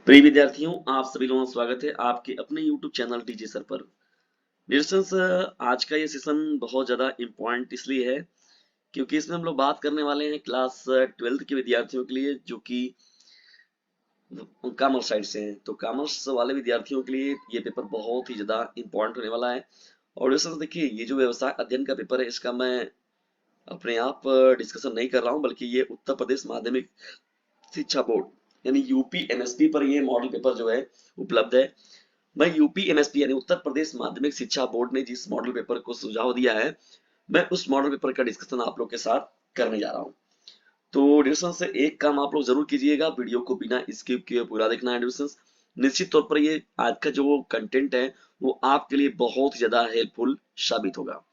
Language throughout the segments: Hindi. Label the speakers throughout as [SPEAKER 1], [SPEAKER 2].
[SPEAKER 1] प्रिय विद्यार्थियों, आप सभी लोगों का स्वागत है आपके अपने YouTube चैनल टीजी सर पर। डियर स्टूडेंट्स, आज का ये सेशन बहुत ज़्यादा इम्पोर्टेंट इसलिए है क्योंकि इसमें हम लोग बात करने वाले हैं क्लास 12th के विद्यार्थियों के लिए जो कि कॉमर्स साइड से हैं। तो कॉमर्स वाले विद्यार्थियों के लिए ये पेपर बहुत ही ज़्यादा इम्पोर्टेंट होने वाला है। और डियर स्टूडेंट्स, देखिए, ये जो व्यवसाय अध्ययन का पेपर है इसका मैं अपने आप डिस्कशन नहीं कर रहा हूँ, बल्कि ये उत्तर प्रदेश माध्यमिक शिक्षा बोर्ड यानी यूपी एमएसपी पर ये मॉडल पेपर जो है उपलब्ध है। मैं यूपी एमएसपी यानी उत्तर प्रदेश माध्यमिक शिक्षा बोर्ड ने जिस मॉडल पेपर को सुझाव दिया है, मैं उस मॉडल पेपर का डिस्कशन आप लोग के साथ करने जा रहा हूँ। तो डिस्कशन से एक काम आप लोग जरूर कीजिएगा, वीडियो को बिना स्किप किए पूरा देखना है डिस्कशन। निश्चित तौर पर ये आज का जो कंटेंट है वो आपके लिए बहुत ज्यादा हेल्पफुल साबित होगा।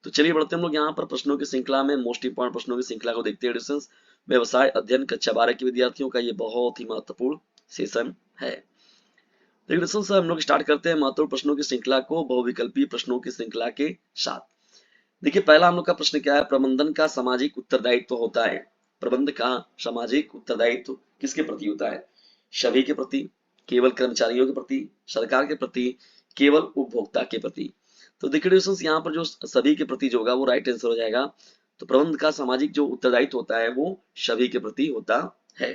[SPEAKER 1] तो चलिए बढ़ते हम लोग यहाँ पर प्रश्नों की श्रृंखला में मोस्ट इंपॉर्टेंट प्रश्नों की श्रृंखला को देखते हैं डिस्कशन। व्यवसाय अध्ययन कक्षा 12 के विद्यार्थियों का ये बहुत ही महत्वपूर्ण सेशन है। देखिए दोस्तों, से हम लोग स्टार्ट करते हैं महत्वपूर्ण प्रश्नों की श्रृंखला को बहुविकल्पीय प्रश्नों की श्रृंखला के साथ। देखिए, पहला हम लोग का प्रश्न क्या है? प्रबंधन का सामाजिक उत्तरदायित्व होता है। प्रबंधन का सामाजिक उत्तरदायित्व किसके प्रति होता है? सभी के प्रति, केवल कर्मचारियों के प्रति, सरकार के प्रति, केवल उपभोक्ता के प्रति। तो देखिए दोस्तों, यहाँ पर जो सभी के प्रति जो होगा वो राइट आंसर हो जाएगा। तो प्रबंधन का सामाजिक जो उत्तरदायित्व होता है वो सभी के प्रति होता है।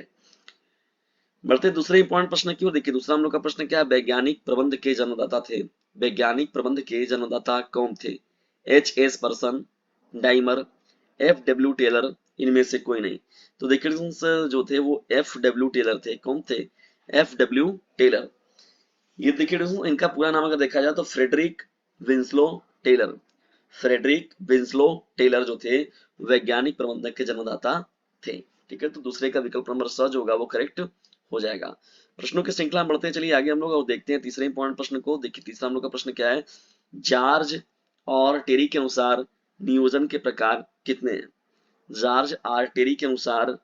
[SPEAKER 1] बढ़ते दूसरे इंपॉर्टेंट प्रश्न की ओर। देखिए, दूसरा हम लोग का प्रश्न क्या है? वैज्ञानिक प्रबंध के जन्मदाता थे। वैज्ञानिक प्रबंध के जन्मदाता कौन थे? H S Person, Diemer, F W Taylor, इनमें से कोई नहीं। तो देखिए जो थे वो एफ डब्ल्यू टेलर थे। कौन थे? F W Taylor. ये देखिए इनका पूरा नाम अगर देखा जाए तो Frederick Winslow Taylor. Frederick Winslow Taylor जो थे वैज्ञानिक प्रबंधक के जन्मदाता थे। ठीक है, तो दूसरे का विकल्प नंबर स जो होगा वो करेक्ट हो जाएगा। प्रश्नों की श्रृंखला में बढ़ते चलिए आगे हम लोग और देखते हैं तीसरे इंपॉर्टेंट प्रश्न को। देखिए, तीसरा हम लोग का प्रश्न क्या है? जॉर्ज और टेरी के अनुसार नियोजन के प्रकार कितने हैं? जॉर्ज और टेरी के अनुसार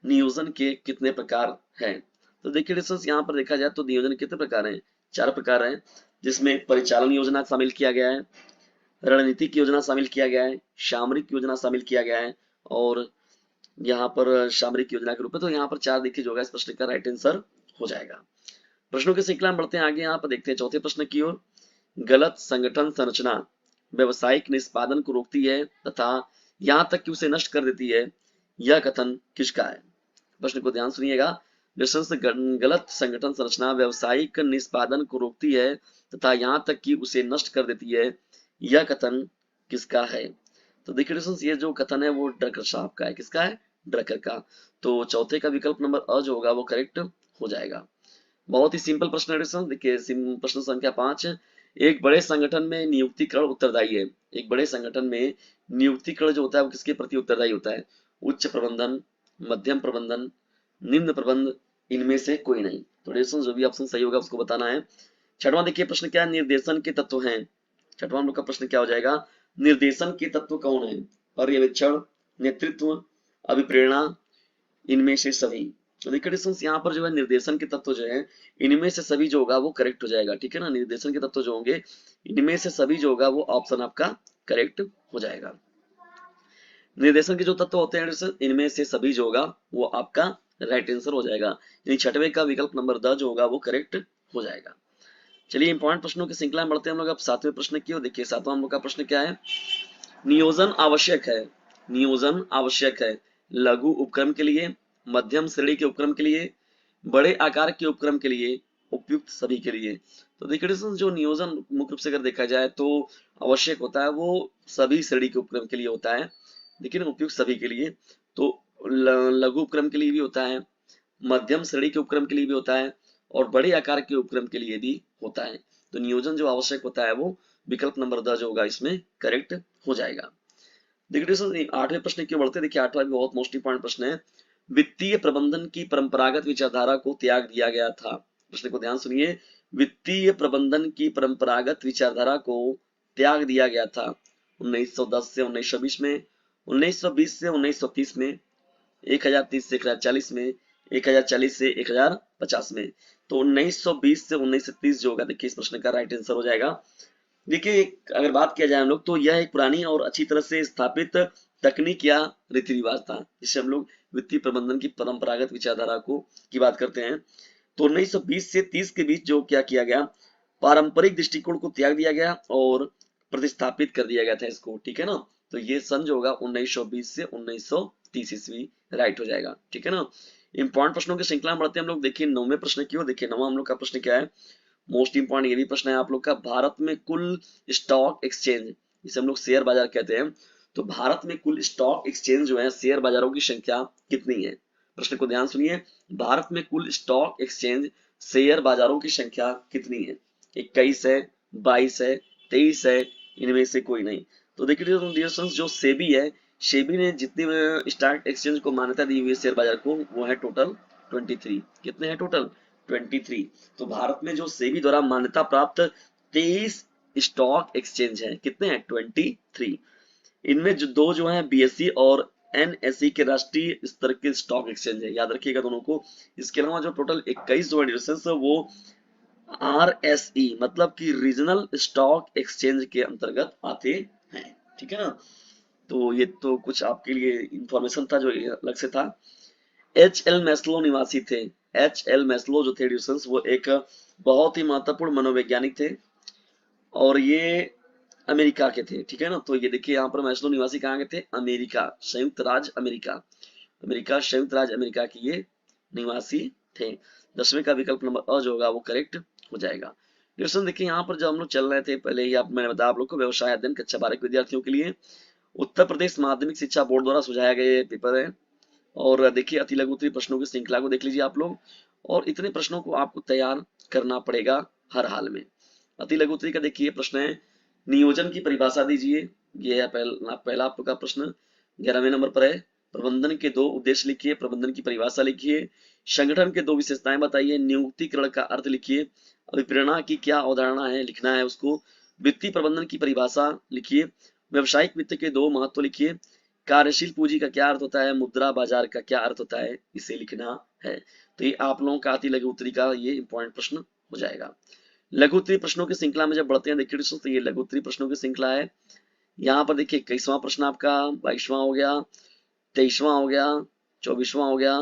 [SPEAKER 1] नियोजन के कितने प्रकार हैं? तो देखिए डिस्टेंस, यहाँ पर देखा जाए तो नियोजन कितने प्रकार हैं? 4 प्रकार हैं, जिसमें परिचालन योजना शामिल किया गया है, रणनीतिक योजना शामिल किया गया है, सामरिक योजना शामिल किया गया है और यहाँ पर सामरिक योजना के रूप में। तो यहाँ पर 4 देखिए जो होगा इस प्रश्न का राइट आंसर हो जाएगा। प्रश्नों की श्रृंखला में बढ़ते हैं आगे, यहाँ पर देखते हैं चौथे प्रश्न की ओर। गलत संगठन संरचना व्यवसायिक निष्पादन को रोकती है तथा यहाँ तक कि उसे नष्ट कर देती है, यह कथन किसका है? प्रश्न को ध्यान सुनिएगा। गलत संगठन संरचना व्यवसायिक निष्पादन को रोकती है तथा यहाँ तक कि उसे नष्ट कर देती है, यह कथन किसका है? तो देखिए ये जो कथन है वो ड्रकर साहब का है। किसका है? ड्रकर का। तो चौथे का विकल्प नंबर अ जो होगा वो करेक्ट हो जाएगा। बहुत ही सिंपल प्रश्न है। देखिए, प्रश्न संख्या 5। एक बड़े संगठन में नियुक्तिकरण उत्तरदायी है। एक बड़े संगठन में नियुक्तिकरण जो होता है वो किसके प्रति उत्तरदायी होता है? उच्च प्रबंधन, मध्यम प्रबंधन, निम्न प्रबंध, इनमें से कोई नहीं। तो डिस्कशन जो भी ऑप्शन सही होगा उसको बताना है। छठवां देखिए प्रश्न क्या है? निर्देशन के तत्व हैं। छठवां हम लोग का प्रश्न क्या हो जाएगा? निर्देशन के तत्व कौन है? पर्यवेक्षण, नेतृत्व, अभिप्रेरणा, इनमें से सभी। तो देखिए डिस्टेंस, यहाँ पर जो है निर्देशन के तत्व जो है इनमें से सभी जो होगा वो करेक्ट हो जाएगा। ठीक है ना, निर्देशन के तत्व जो होंगे इनमें से सभी जो होगा वो ऑप्शन आपका करेक्ट हो जाएगा। निर्देशन के जो तत्व होते हैं इनमें से सभी जो होगा वो आपका राइट आंसर हो जाएगा। यानी छठवें का विकल्प नंबर द जो होगा वो करेक्ट हो जाएगा। चलिए इंपॉर्टेंट प्रश्नों की श्रृंखला में बढ़ते हैं हम लोग अब सातवें प्रश्न की ओर। देखिए, सातवां हम लोग का प्रश्न क्या है? नियोजन आवश्यक है। नियोजन आवश्यक है लघु उपक्रम के लिए, मध्यम श्रेणी के उपक्रम के लिए, बड़े आकार के उपक्रम के लिए, उपयुक्त सभी के लिए। तो देखिए जो नियोजन मुख्य रूप से अगर देखा जाए तो आवश्यक होता है वो सभी श्रेणी के उपक्रम के लिए होता है, लेकिन उपयुक्त सभी के लिए। तो लघु उपक्रम के लिए भी होता है, मध्यम श्रेणी के उपक्रम के लिए भी होता है और बड़े आकार के उपक्रम के लिए भी होता है। तो नियोजन जो आवश्यक होता है वो विकल्प नंबर द जो होगा इसमें करेक्ट हो जाएगा। देखिए आठवें प्रश्न की ओर बढ़ते। देखिए, आठवां भी बहुत मोस्ट इंपॉर्टेंट प्रश्न है। वित्तीय प्रबंधन की परंपरागत विचारधारा को त्याग दिया गया था। प्रश्न को ध्यान सुनिए। वित्तीय प्रबंधन की परंपरागत विचारधारा को त्याग दिया गया था 1910 से 1920 में, 1920 से 1930 में, 1030 से 1040 में, 1040 से 1050 में। तो 1920 से 1930 जो होगा देखिए इस प्रश्न का राइट आंसर हो जाएगा। देखिए, अगर बात किया जाए हम लोग तो यह एक पुरानी और अच्छी तरह से स्थापित तकनीक या रीति रिवाज था जिसे हम लोग वित्तीय प्रबंधन की परंपरागत विचारधारा की बात करते हैं, तो 1920 से 30 के बीच जो क्या किया गया, पारंपरिक दृष्टिकोण को त्याग दिया गया और प्रतिस्थापित कर दिया गया था इसको, ठीक है ना। तो ये सन जो होगा 1920 से 1930 ईस्वी राइट हो जाएगा, ठीक है ना। इंपॉर्टेंट प्रश्नों की श्रृंखला में बढ़ते हैं हम लोग। देखिए 9वें प्रश्न की ओर। देखिए 9वां हम लोग का प्रश्न क्या है, मोस्ट इंपॉर्टेंट ये भी प्रश्न है आप लोग का, भारत में कुल स्टॉक एक्सचेंज, जिसे हम लोग शेयर बाजार कहते हैं, तो भारत में कुल स्टॉक एक्सचेंज जो है शेयर बाजारों की संख्या कितनी है। प्रश्न को ध्यान सुनिए, भारत में कुल स्टॉक एक्सचेंज शेयर बाजारों की संख्या कितनी है, 21 है, 22 है, 23 है, इनमें से कोई नहीं। तो देखिए जो सेबी है, सेबी ने जितने स्टॉक एक्सचेंज को मान्यता दी हुई है शेयर बाजार को, वो है टोटल 23। कितने हैं टोटल 23। तो भारत में जो सेबी द्वारा मान्यता प्राप्त 23 स्टॉक एक्सचेंज हैं, कितने हैं 23। इनमें जो दो जो हैं बीएसई और एनएसई के राष्ट्रीय स्तर के स्टॉक एक्सचेंज है, याद रखिएगा दोनों को। इसके अलावा जो टोटल 21 जो है वो आरएसई मतलब कि रीजनल स्टॉक एक्सचेंज के अंतर्गत आते हैं, ठीक है ना। तो ये तो कुछ आपके लिए इंफॉर्मेशन था जो अलग से था। एच एल मैस्लो निवासी थे। एच एल मैस्लो जो थे एडिसन्स, वो एक बहुत ही महत्वपूर्ण मनोवैज्ञानिक थे और ये अमेरिका के थे, ठीक है ना। तो ये देखिए यहाँ पर मैस्लो निवासी कहाँ के थे, अमेरिका, संयुक्त राज्य अमेरिका, अमेरिका संयुक्त राज्य अमेरिका की ये निवासी थे। 10वें का विकल्प नंबर अ जो होगा वो करेक्ट हो जाएगा। क्वेश्चन देखिए यहाँ पर जब हम लोग चल रहे थे पहले ही मैंने बताया आप लोग को, व्यवसाय अध्ययन कक्षा 12 के विद्यार्थियों के लिए उत्तर प्रदेश माध्यमिक शिक्षा बोर्ड द्वारा सुझाया गया पेपर है। और देखिए अति लघु उत्तरीय प्रश्नों की श्रृंखला को देख लीजिए आप लोग, और इतने प्रश्नों को आपको तैयार करना पड़ेगा हर हाल में। अति लघु उत्तरीय का देखिए प्रश्न है, नियोजन की परिभाषा दीजिए, ये है पहला आपका प्रश्न। 11वें नंबर पर है, प्रबंधन के दो उद्देश्य लिखिए, प्रबंधन की परिभाषा लिखिए, संगठन के दो विशेषताएं बताइए, नियुक्तिकरण का अर्थ लिखिए, अभिप्रेरणा की क्या अवधारणा है लिखना है उसको, वित्तीय प्रबंधन की परिभाषा लिखिए, व्यवसायिक वित्त के दो महत्व लिखिए, कार्यशील पूंजी का क्या अर्थ होता है, मुद्रा बाजार का क्या अर्थ होता है, इसे लिखना है। तो ये आप लोगों का अति लघु उत्तरीय का ये इंपॉर्टेंट प्रश्न हो जाएगा। लघु उत्तरीय प्रश्नों की श्रृंखला में जब बढ़ते हैं देखिए दोस्तों, तो ये लघु उत्तरीय प्रश्नों की श्रृंखला है। यहाँ पर देखिए 21वां प्रश्न आपका, 22वां हो गया, 23वां हो गया, 24वां हो गया,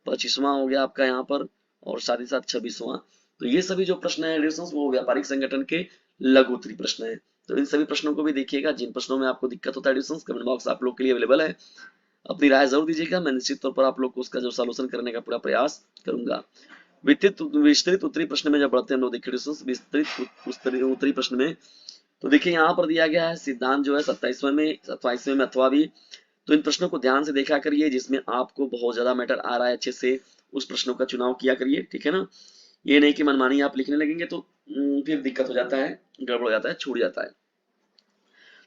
[SPEAKER 1] 25वां हो गया आपका यहाँ पर, और साथ ही साथ 26वां। तो ये सभी जो प्रश्न है वो व्यापारिक संगठन के लघु उत्तरीय प्रश्न है। तो इन सभी प्रश्नों को भी देखिएगा, जिन प्रश्नों में आपको दिक्कत होता है कमेंट बॉक्स आप लोग के लिए अवेलेबल है, अपनी राय जरूर दीजिएगा, मैं निश्चित तौर पर आप लोग को उसका जो सॉल्यूशन करने का पूरा प्रयास करूंगा। विस्तृत उत्तरीय प्रश्न में जब बढ़ते हैं हम लोग देखिए विस्तृत उत्तरीय प्रश्न में, तो देखिए यहाँ पर दिया गया है सिद्धांत जो है 27वें में 27वें में अथवा भी। तो इन प्रश्नों को ध्यान से देखा करिए, जिसमें आपको बहुत ज्यादा मैटर आ रहा है अच्छे से उस प्रश्नों का चुनाव किया करिए, ठीक है ना। ये नहीं कि मनमानी आप लिखने लगेंगे तो फिर दिक्कत हो जाता है, गड़बड़ हो जाता है, छूट जाता है।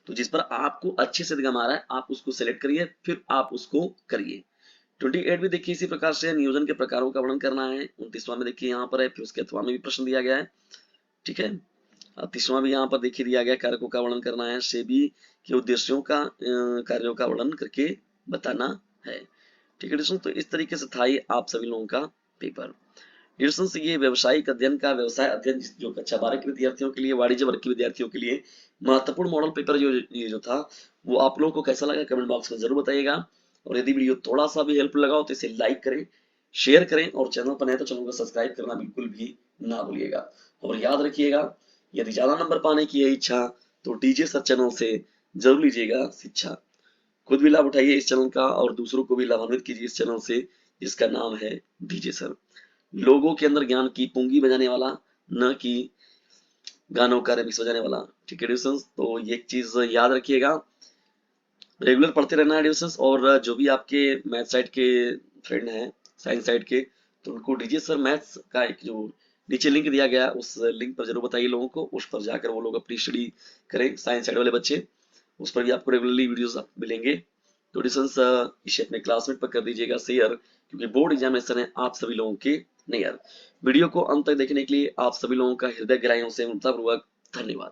[SPEAKER 1] तो जिस पर आपको अच्छे से दिमाग आ रहा है आप उसको सिलेक्ट करिए, फिर आप उसको करिए। 28 भी देखिए इसी प्रकार से नियोजन के प्रकारों का वर्णन करना है। 29वां में देखिए यहाँ पर है, फिर उसके अथवा में भी प्रश्न दिया गया है, ठीक है। 30वां भी यहाँ पर देखिए दिया गया, कारकों का वर्णन करना है, सेबी के उद्देश्यों का कार्यों का वर्णन करके बताना है, ठीक है दोस्तों। तो इस तरीके से था ये आप सभी लोगों का पेपर। से ये व्यवसायिक अध्ययन का व्यवसाय अध्ययन जो कक्षा 12 के विद्यार्थियों के लिए, वाणिज्य वर्ग के विद्यार्थियों के लिए महत्वपूर्ण मॉडल पेपर जो था वो आप लोगों को कैसा लगा कमेंट बॉक्स में जरूर बताइएगा। और यदि वीडियो थोड़ा सा भी हेल्प लगा हो तो इसे लाइक करें, शेयर करें, और चैनल पर नए तो चैनल को सब्सक्राइब करना बिल्कुल भी ना भूलिएगा। और याद रखिएगा, यदि ज्यादा नंबर पाने की है इच्छा तो डीजे सर चैनल से जरूर लीजिएगा शिक्षा। खुद भी लाभ उठाइए इस चैनल का और दूसरों को भी लाभान्वित कीजिए इस चैनल से, जिसका नाम है डीजे सर। लोगों के अंदर ज्ञान की पुंगी बजाने वाला, न कि गानों का रिमिक्स बजाने वाला, ठीक है डिविजन्स। तो ये एक चीज याद रखिएगा, रेगुलर पढ़ते रहना है डिविजन्स। और जो भी आपके मैथ साइड के फ्रेंड हैं, साइंस साइड के, तो उनको डीजे सर मैथ्स का एक जो नीचे लिंक दिया गया उस लिंक पर जरूर बताइए लोगों को, उस पर जाकर वो लोग अपनी स्टडी करें, साइंस साइड वाले बच्चे, उस पर भी आपको रेगुलरली वीडियोस मिलेंगे। तो डिविजन्स इसे अपने क्लासमेट पर कर दीजिएगा शेयर, क्योंकि बोर्ड एग्जामिनेशन है आप सभी लोगों के नियर। वीडियो को अंत तक देखने के लिए आप सभी लोगों का हृदय गहराइयों से धन्यवाद।